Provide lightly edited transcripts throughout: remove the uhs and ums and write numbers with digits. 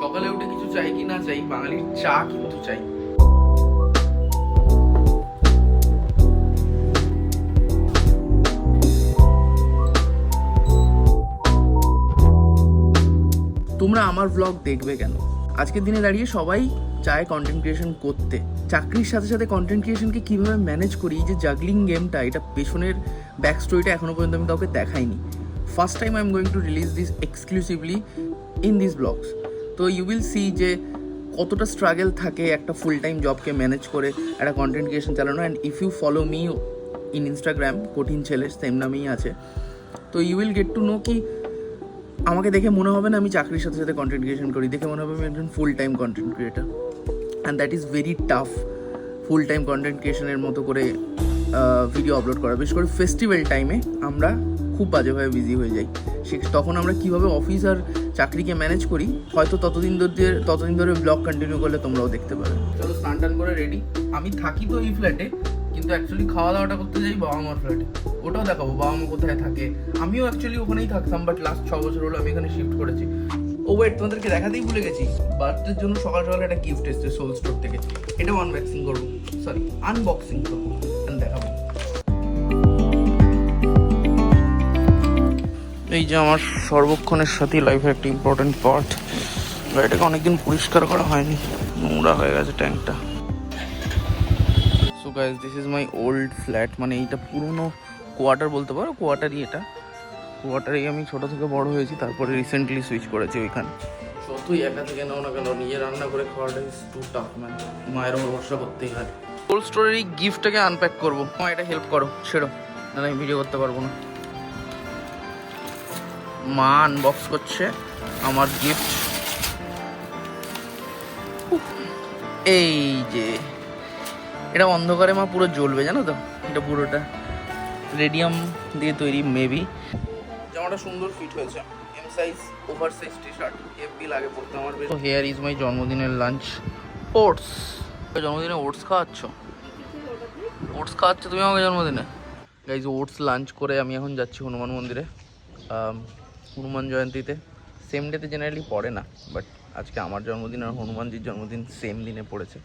সকালে উঠে কিছু চাই কি না চাই, বাঙালির চা কিন্তু চাই। তোমরা আমার ব্লগ দেখবে কেন? আজকের দিনে দাঁড়িয়ে সবাই চায় কন্টেন্ট ক্রিয়েশন করতে। চাকরির সাথে সাথে কন্টেন্ট ক্রিয়েশনকে কীভাবে ম্যানেজ করি, এই যে জাগলিং গেমটা, এটা পেছনের ব্যাক স্টোরিটা এখনও পর্যন্ত আমি কাউকে দেখাইনি। First time I am going to release this exclusively in this vlogs. তো ইউ উইল সি যে কতটা স্ট্রাগল থাকে একটা ফুল টাইম জবকে ম্যানেজ করে একটা কন্টেন্ট ক্রিয়েশন চালানো। And if you follow me in Instagram, কঠিন ছেলে সেম নামেই আছে, তো you will get to know কি আমাকে দেখে মনে হবে না আমি চাকরির সাথে সাথে কন্টেন্ট ক্রিয়েশন করি, দেখে মনে হবে আমি একজন full time content creator. And that is very tough full time content ক্রিয়েশনের মতো করে ভিডিও আপলোড করা। বিশেষ করে ফেস্টিভ্যাল টাইমে আমরা খুব বাজেভাবে বিজি হয়ে যাই। তখন আমরা কীভাবে অফিস আর চাকরিকে ম্যানেজ করি হয়তো ততদিন ধরে ব্লগ কন্টিনিউ করলে তোমরাও দেখতে পাবে। চলো স্নান টান করে রেডি। আমি থাকি তো এই ফ্ল্যাটে, কিন্তু অ্যাকচুয়ালি খাওয়া দাওয়াটা করতে যাই বাবা মার ফ্ল্যাটে। ওটাও দেখাবো বাবা মা কোথায় থাকে। আমিও অ্যাকচুয়ালি ওখানেই থাকতাম, বাট লাস্ট 6 বছর হলো আমি এখানে শিফট করেছি। ও ওয়েট, তোমাদেরকে দেখাতেই ভুলে গেছি, বার্থডের জন্য সকাল সকাল একটা গিফট এসেছে সোল স্টোর থেকে। এটাও আনবক্সিং করবো, আনবক্সিং করবো, দেখাবো। এই যে আমার সর্বক্ষণের সাথে লাইফের একটা ইম্পর্টেন্ট পার্ট, গাড়িটাকে অনেকদিন পরিষ্কার করা হয়নি, নোংরা হয়ে গেছে ট্যাঙ্কটা। So guys, this is my old flat, মানে এইটা পুরনো কোয়ার্টার বলতে পারো, কোয়ার্টারই এটা। কোয়ার্টারেই আমি ছোটো থেকে বড় হয়েছি, তারপরে রিসেন্টলি সুইচ করেছি ওইখানে। যতই একা থেকে নাও না কেন, নিজে রান্না করে খাওয়াটা ইজ টু টাফ ম্যান, মায়ের ওপর ভরসা করতেই হয়। কোল্ড স্টোরের এই গিফটটাকে আনপ্যাক করবো, এটা হেল্প করো, ছেড়ো, না আমি ভিডিও করতে পারবো না। মা আনবক্স করছে আমার গিফট। এই যে এটা অন্ধকারে মা পুরো জ্বলবে, জানো তো? এটা পুরোটা রেডিয়াম দিয়ে তৈরি মেবি। জামাটা সুন্দর ফিট হয়েছে, M size oversize T shirt, heavy লাগে পড়তে আমার। তো হেয়ার ইজ মাই জন্মদিনের লাঞ্চ, ওটস। জন্মদিনে ওটস খাওয়াচ্ছ? ওটস খাওয়াচ্ছ তুমি আমাকে জন্মদিনে? গাইজ, ওটস লাঞ্চ করে আমি এখন যাচ্ছি হনুমান মন্দিরে, হনুমান জয়ন্তীতে। সেম ডেতে জেনারেলি পড়ে না, বাট আজকে আমার জন্মদিন আর হনুমানজির জন্মদিন সেম দিনে পড়েছে।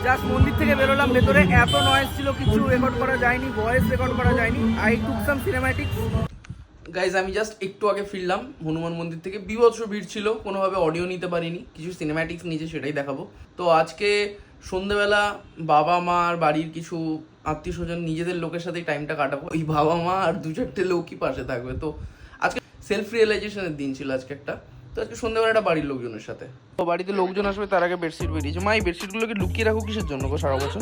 জাস্ট মন্দির থেকে বেরোলাম, ভেতরে এত নয়েজ ছিল কিছু রেকর্ড করা যায়নি, ভয়েস রেকর্ড করা যায়নি। I took some cinematics. Guys, আমি জাস্ট একটু আগে ফিরলাম হনুমান মন্দির থেকে। বিভৎস ভিড় ছিল, কোনোভাবে অডিও নিতে পারিনি, কিছু সিনেম্যাটিক্স নিচে সেটাই দেখাবো। তো আজকে সন্ধ্যেবেলা বাবা মা আর বাড়ির কিছু আত্মীয় স্বজন, নিজেদের লোকের সাথেই টাইমটা কাটাবো। ওই বাবা মা আর 2-4টে লোকই পাশে থাকবে। তো আজকে সেলফ রিয়েলাইজেশনের দিন ছিল আজকে একটা। তো আজকে সন্ধ্যেবেলাটা বাড়ির লোকজনের সাথে। তো বাড়িতে লোকজন আসবে তার আগে বেডশিট বেরিয়েছে। মা এই বেডশিটগুলোকে লুকিয়ে রাখো কিসের জন্য গো সারা বছর?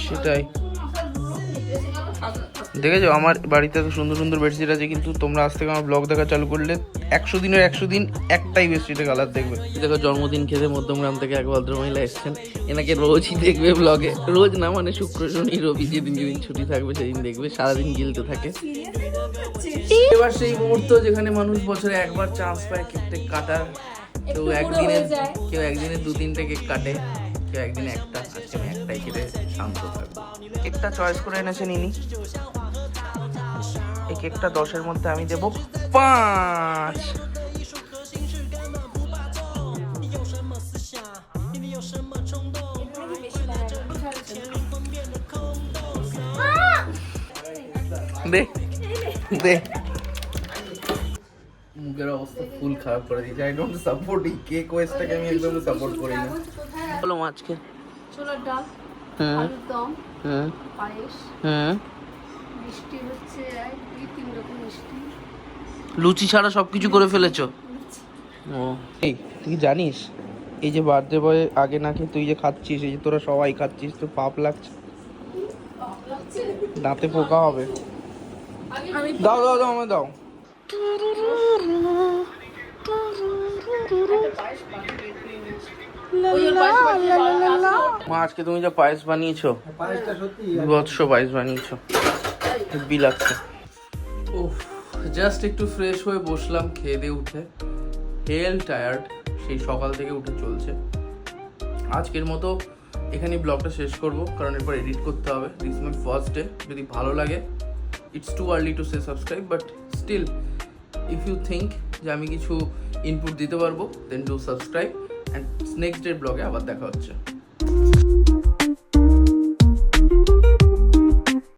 সেটাই দেখেছো, আমার বাড়িতে এত সুন্দর সুন্দর বেডশিট আছে, কিন্তু তোমরা আজ থেকে আমার ব্লগ দেখা চালু করলে 100 দিনের 100 দিন একটাই বেডশিটের কালার দেখবে। দেখো, জন্মদিন খেতে মধ্যমগ্রাম থেকে এক ভদ্রমহিলা এসেছেন, এনাকে রোজই দেখবে ব্লগে। রোজ না, মানে শুক্র শনি রবি যেদিন যেদিন ছুটি থাকবে সেদিন দেখবে, সারাদিন গিলতে থাকে। এবার সেই মুহূর্ত যেখানে মানুষ বছরে একবার চান্স পায় কেক কাটার। কেউ একদিনে 2-3টে কেক কাটে, কেউ একদিনে একটা। আজকে আমি একটাই কেটে শান্ত থাকবো। কেকটা চয়েস করে এনেছেন ইনি। এই কেকটা 10-এর মধ্যে আমি দেবো 5। দে মুখের অবস্থা ফুল খারাপ করে দিয়েছে। আই ডোন্ট সাপোর্ট এই কেক ওয়েস্টটাকে, আমি একদম সাপোর্ট করি না। বলো আজকে ছোলার ডাল, আলুর দম, পায়েস, মিষ্টি হচ্ছে 2-3 রকম মিষ্টি। লুচি ছাড়া সবকিছু করে ফেলেছো? ও এই তুই জানিস, এই যে বার্থডে বয় আগে না খেয়ে তুই যে খাচ্ছিস, এই যে তোরা সবাই খাচ্ছিস, তো পাপ লাগছে, দাঁতে পোকা হবে। দাও দাও দাও, আমায় দাও। মা, আজকে তুমি যা পায়েস বানিয়েছো, বিভৎস পায়েস বানিয়েছো, হেব্বি লাগছে। ওহ, জাস্ট একটু ফ্রেশ হয়ে বসলাম খেয়ে দিয়ে উঠে। হেল টায়ার্ড, সেই সকাল থেকে উঠে চলছে। আজকের মতো এখানেই ব্লগটা শেষ করব, কারণ এরপর এডিট করতে হবে। This my first day. যদি ভালো লাগে, it's too early to say subscribe, but still if you think যে আমি কিছু ইনপুট দিতে পারবো, then do subscribe. And next day ব্লগে আবার দেখা হচ্ছে।